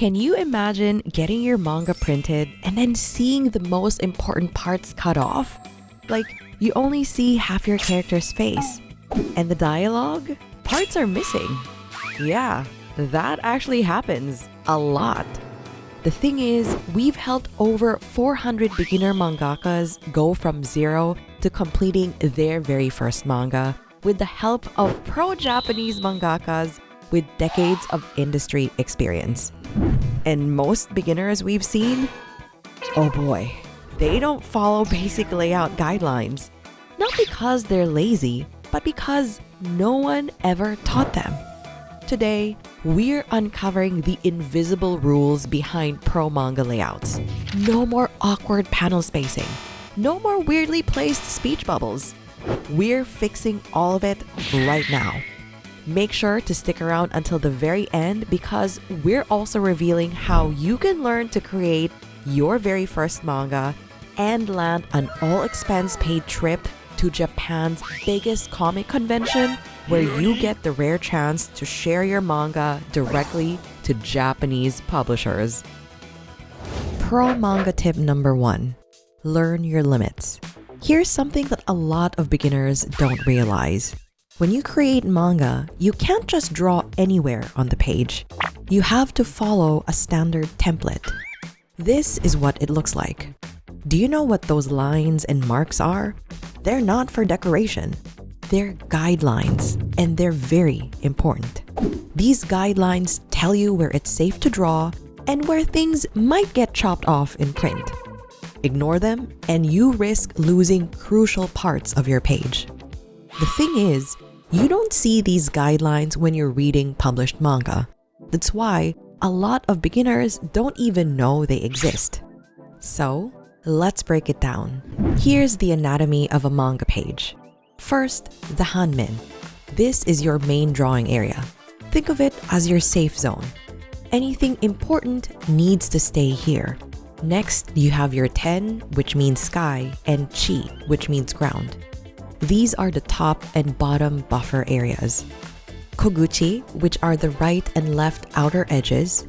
Can you imagine getting your manga printed and then seeing the most important parts cut off? Like, you only see half your character's face. And the dialogue? Parts are missing. Yeah, that actually happens. A lot. The thing is, we've helped over 400 beginner mangakas go from zero to completing their very first manga with the help of pro-Japanese mangakas with decades of industry experience. And most beginners we've seen, oh boy, they don't follow basic layout guidelines. Not because they're lazy, but because no one ever taught them. Today, we're uncovering the invisible rules behind pro manga layouts. No more awkward panel spacing. No more weirdly placed speech bubbles. We're fixing all of it right now. Make sure to stick around until the very end because we're also revealing how you can learn to create your very first manga and land an all-expense-paid trip to Japan's biggest comic convention where you get the rare chance to share your manga directly to Japanese publishers. Pro manga tip number 1. Learn your limits. Here's something that a lot of beginners don't realize. When you create manga, you can't just draw anywhere on the page. You have to follow a standard template. This is what it looks like. Do you know what those lines and marks are? They're not for decoration. They're guidelines, and they're very important. These guidelines tell you where it's safe to draw and where things might get chopped off in print. Ignore them, and you risk losing crucial parts of your page. The thing is, you don't see these guidelines when you're reading published manga. That's why a lot of beginners don't even know they exist. So, let's break it down. Here's the anatomy of a manga page. First, the hanmin. This is your main drawing area. Think of it as your safe zone. Anything important needs to stay here. Next, you have your ten, which means sky, and chi, which means ground. These are the top and bottom buffer areas. Koguchi, which are the right and left outer edges.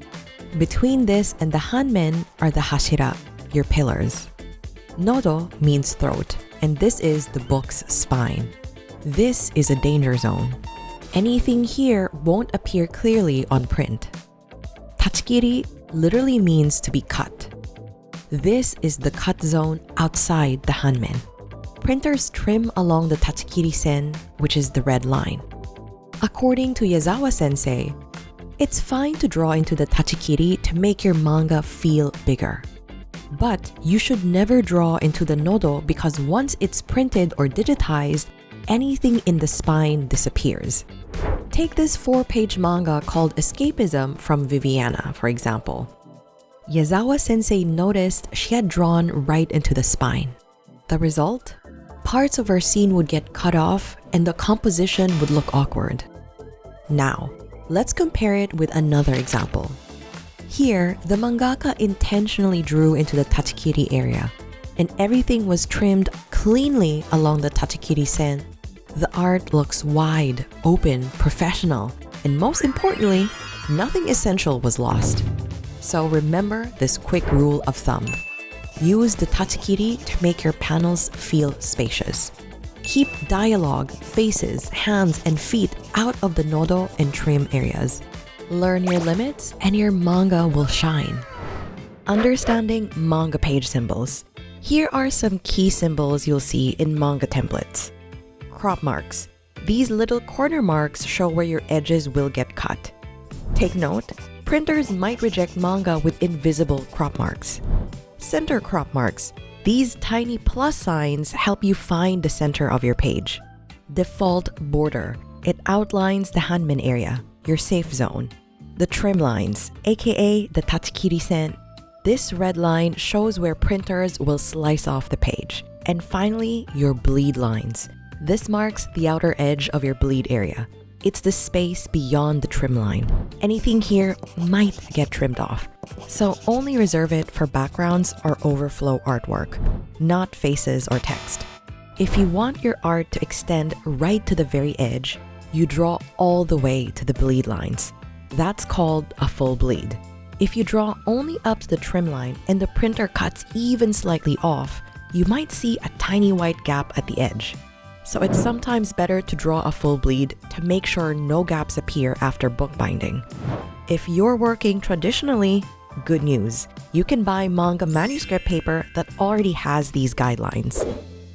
Between this and the hanmen are the hashira, your pillars. Nodo means throat, and this is the book's spine. This is a danger zone. Anything here won't appear clearly on print. Tachikiri literally means to be cut. This is the cut zone outside the hanmen. Printers trim along the tachikiri sen, which is the red line. According to Yazawa sensei, it's fine to draw into the tachikiri to make your manga feel bigger. But you should never draw into the nodo because once it's printed or digitized, anything in the spine disappears. Take this 4-page manga called Escapism from Viviana, for example. Yazawa sensei noticed she had drawn right into the spine. The result? Parts of her scene would get cut off and the composition would look awkward. Now, let's compare it with another example. Here, the mangaka intentionally drew into the tachikiri area, and everything was trimmed cleanly along the tachikiri sen. The art looks wide, open, professional, and most importantly, nothing essential was lost. So remember this quick rule of thumb. Use the tachikiri to make your panels feel spacious. Keep dialogue, faces, hands, and feet out of the nodo and trim areas. Learn your limits and your manga will shine. Understanding manga page symbols. Here are some key symbols you'll see in manga templates. Crop marks. These little corner marks show where your edges will get cut. Take note, printers might reject manga with invisible crop marks. Center crop marks. These tiny plus signs help you find the center of your page. Default border. It outlines the hanmin area, your safe zone. The trim lines, aka the tachikiri sen. This red line shows where printers will slice off the page. And finally, your bleed lines. This marks the outer edge of your bleed area. It's the space beyond the trim line. Anything here might get trimmed off. So only reserve it for backgrounds or overflow artwork, not faces or text. If you want your art to extend right to the very edge, you draw all the way to the bleed lines. That's called a full bleed. If you draw only up to the trim line and the printer cuts even slightly off, you might see a tiny white gap at the edge. So it's sometimes better to draw a full bleed to make sure no gaps appear after bookbinding. If you're working traditionally, good news, you can buy manga manuscript paper that already has these guidelines.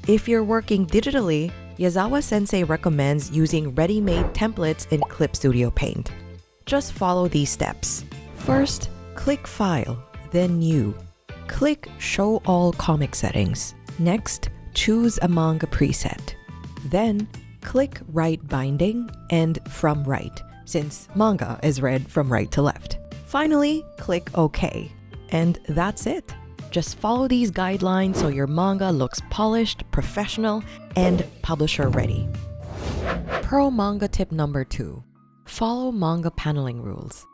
If you're working digitally, Yazawa-sensei recommends using ready-made templates in Clip Studio Paint. Just follow these steps. First, click File, then New. Click Show All Comic Settings. Next, choose a manga preset. Then, click Right Binding and From Right, since manga is read from right to left. Finally, click OK. And that's it. Just follow these guidelines so your manga looks polished, professional, and publisher ready. Pro manga tip number 2. Follow manga paneling rules.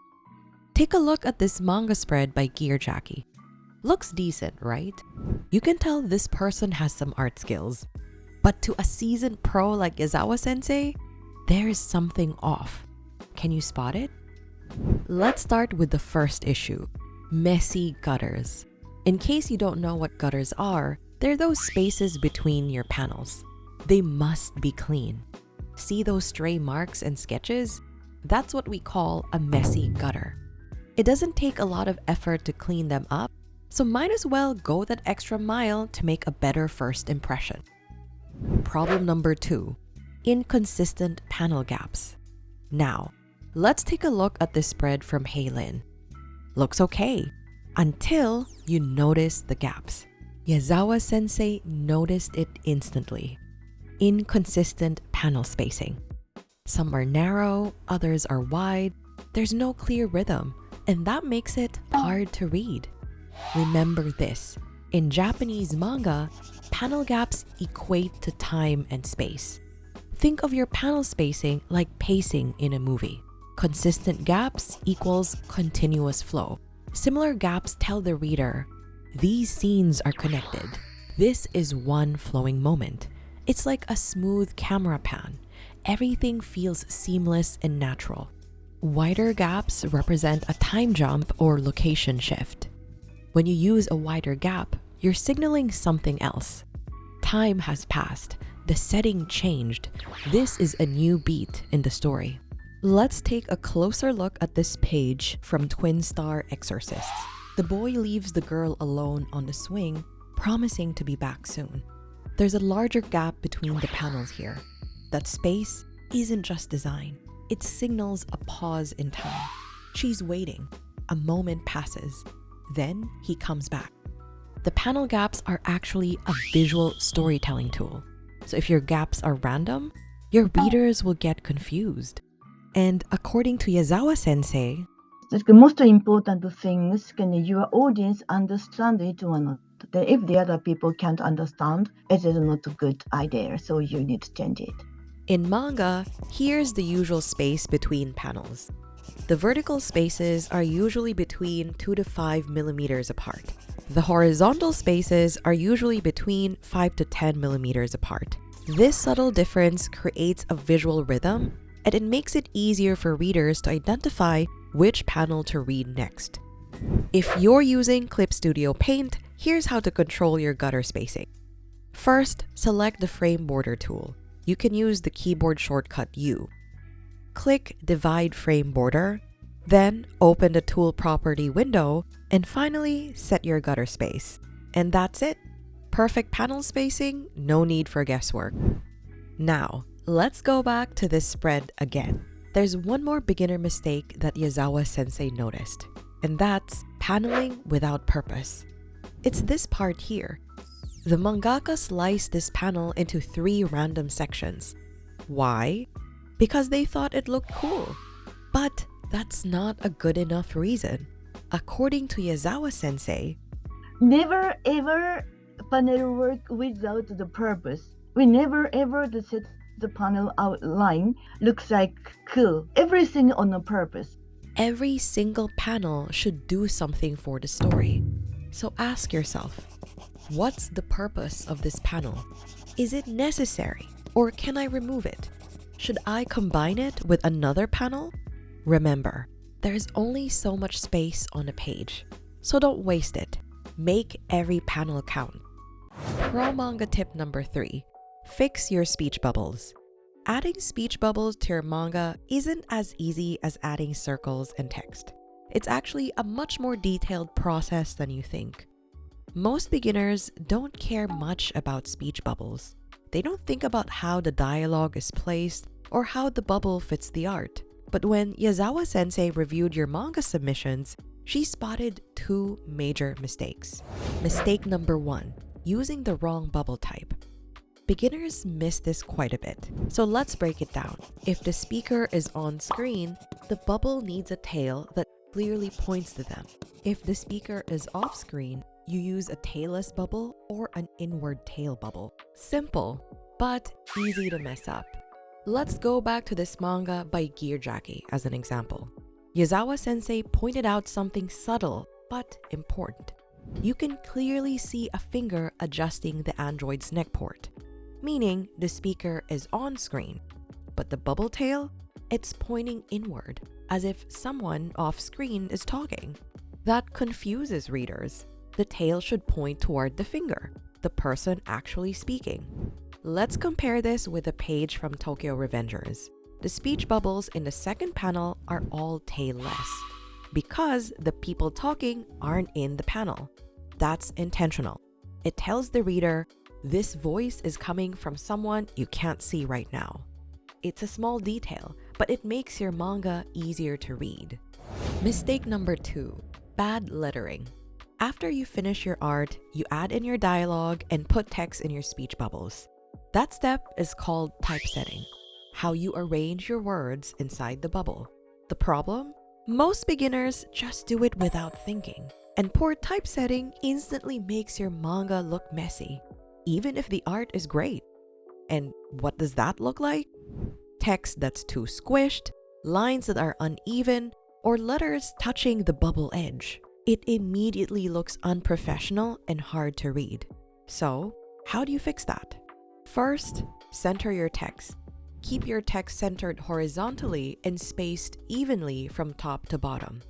Take a look at this manga spread by Gear Jackie. Looks decent, right? You can tell this person has some art skills. But to a seasoned pro like Yazawa-sensei, there's something off. Can you spot it? Let's start with the first issue, messy gutters. In case you don't know what gutters are, they're those spaces between your panels. They must be clean. See those stray marks and sketches? That's what we call a messy gutter. It doesn't take a lot of effort to clean them up, so might as well go that extra mile to make a better first impression. Problem number 2, inconsistent panel gaps. Now, let's take a look at this spread from Heilin. Looks okay, until you notice the gaps. Yazawa-sensei noticed it instantly. Inconsistent panel spacing. Some are narrow, others are wide. There's no clear rhythm, and that makes it hard to read. Remember this, in Japanese manga, panel gaps equate to time and space. Think of your panel spacing like pacing in a movie. Consistent gaps equals continuous flow. Similar gaps tell the reader, these scenes are connected. This is one flowing moment. It's like a smooth camera pan. Everything feels seamless and natural. Wider gaps represent a time jump or location shift. When you use a wider gap, you're signaling something else. Time has passed. The setting changed. This is a new beat in the story. Let's take a closer look at this page from Twin Star Exorcists. The boy leaves the girl alone on the swing, promising to be back soon. There's a larger gap between the panels here. That space isn't just design. It signals a pause in time. She's waiting. A moment passes. Then he comes back. The panel gaps are actually a visual storytelling tool. So if your gaps are random, your readers will get confused. And according to Yazawa-sensei, the most important thing is can your audience understand it or not. If the other people can't understand, it is not a good idea, so you need to change it. In manga, here's the usual space between panels. The vertical spaces are usually between 2 to 5 millimeters apart. The horizontal spaces are usually between 5 to 10 millimeters apart. This subtle difference creates a visual rhythm, and it makes it easier for readers to identify which panel to read next. If you're using Clip Studio Paint, here's how to control your gutter spacing. First, select the Frame Border tool. You can use the keyboard shortcut U. Click Divide Frame Border, then open the tool property window, and finally set your gutter space. And that's it. Perfect panel spacing, no need for guesswork. Now, let's go back to this spread again. There's one more beginner mistake that Yazawa-sensei noticed, and that's paneling without purpose. It's this part here. The mangaka sliced this panel into 3 random sections. Why? Because they thought it looked cool. But that's not a good enough reason. According to Yazawa-sensei, never ever panel work without the purpose. We never ever set the panel outline looks like cool. Everything on a purpose. Every single panel should do something for the story. So ask yourself, what's the purpose of this panel? Is it necessary, or can I remove it? Should I combine it with another panel? Remember, there's only so much space on a page, so don't waste it. Make every panel count. Pro manga tip number 3. Fix your speech bubbles. Adding speech bubbles to your manga isn't as easy as adding circles and text. It's actually a much more detailed process than you think. Most beginners don't care much about speech bubbles. They don't think about how the dialogue is placed or how the bubble fits the art. But when Yazawa-sensei reviewed your manga submissions, she spotted 2 major mistakes. Mistake number 1, using the wrong bubble type. Beginners miss this quite a bit, so let's break it down. If the speaker is on screen, the bubble needs a tail that clearly points to them. If the speaker is off screen, you use a tailless bubble or an inward tail bubble. Simple, but easy to mess up. Let's go back to this manga by Gearjaki as an example. Yazawa-sensei pointed out something subtle but important. You can clearly see a finger adjusting the android's neck port, meaning the speaker is on screen, but the bubble tail, it's pointing inward, as if someone off screen is talking. That confuses readers. The tail should point toward the finger, the person actually speaking. Let's compare this with a page from Tokyo Revengers. The speech bubbles in the second panel are all tailless, because the people talking aren't in the panel. That's intentional. It tells the reader, this voice is coming from someone you can't see right now. It's a small detail, but it makes your manga easier to read. Mistake number 2, bad lettering. After you finish your art, you add in your dialogue and put text in your speech bubbles. That step is called typesetting, how you arrange your words inside the bubble. The problem? Most beginners just do it without thinking, and poor typesetting instantly makes your manga look messy, even if the art is great. And what does that look like? Text that's too squished, lines that are uneven, or letters touching the bubble edge. It immediately looks unprofessional and hard to read. So, how do you fix that? First, center your text. Keep your text centered horizontally and spaced evenly from top to bottom.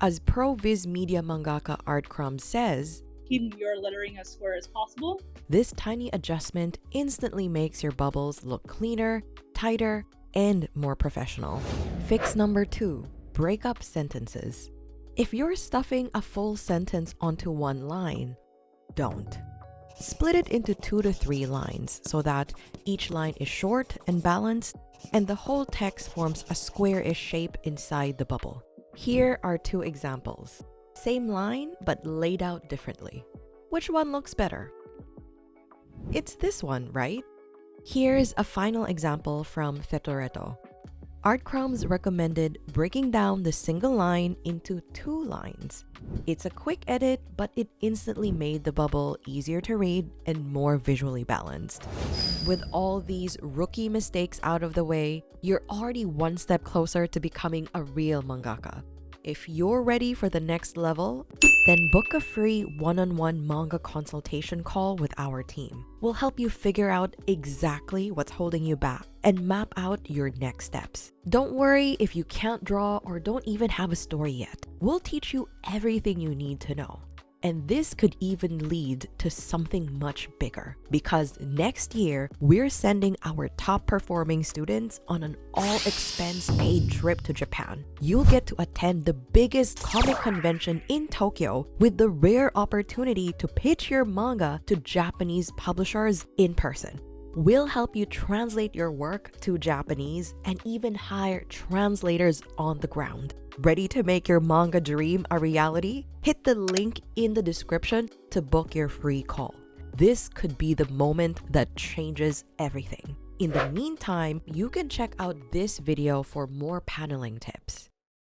As Pro Viz Media mangaka Art Crumb says, keep your lettering as square as possible. This tiny adjustment instantly makes your bubbles look cleaner, tighter, and more professional. Fix number 2, break up sentences. If you're stuffing a full sentence onto one line, don't. Split it into 2 to 3 lines so that each line is short and balanced, and the whole text forms a square-ish shape inside the bubble. Here are 2 examples. Same line, but laid out differently. Which one looks better? It's this one, right? Here's a final example from Fetoretto. Art Crumbs recommended breaking down the single line into 2 lines. It's a quick edit, but it instantly made the bubble easier to read and more visually balanced. With all these rookie mistakes out of the way, you're already one step closer to becoming a real mangaka. If you're ready for the next level, then book a free one-on-one manga consultation call with our team. We'll help you figure out exactly what's holding you back and map out your next steps. Don't worry if you can't draw or don't even have a story yet. We'll teach you everything you need to know. And this could even lead to something much bigger, because next year, we're sending our top performing students on an all-expense paid trip to Japan. You'll get to attend the biggest comic convention in Tokyo with the rare opportunity to pitch your manga to Japanese publishers in person. We'll help you translate your work to Japanese and even hire translators on the ground. Ready to make your manga dream a reality? Hit the link in the description to book your free call. This could be the moment that changes everything. In the meantime, you can check out this video for more paneling tips.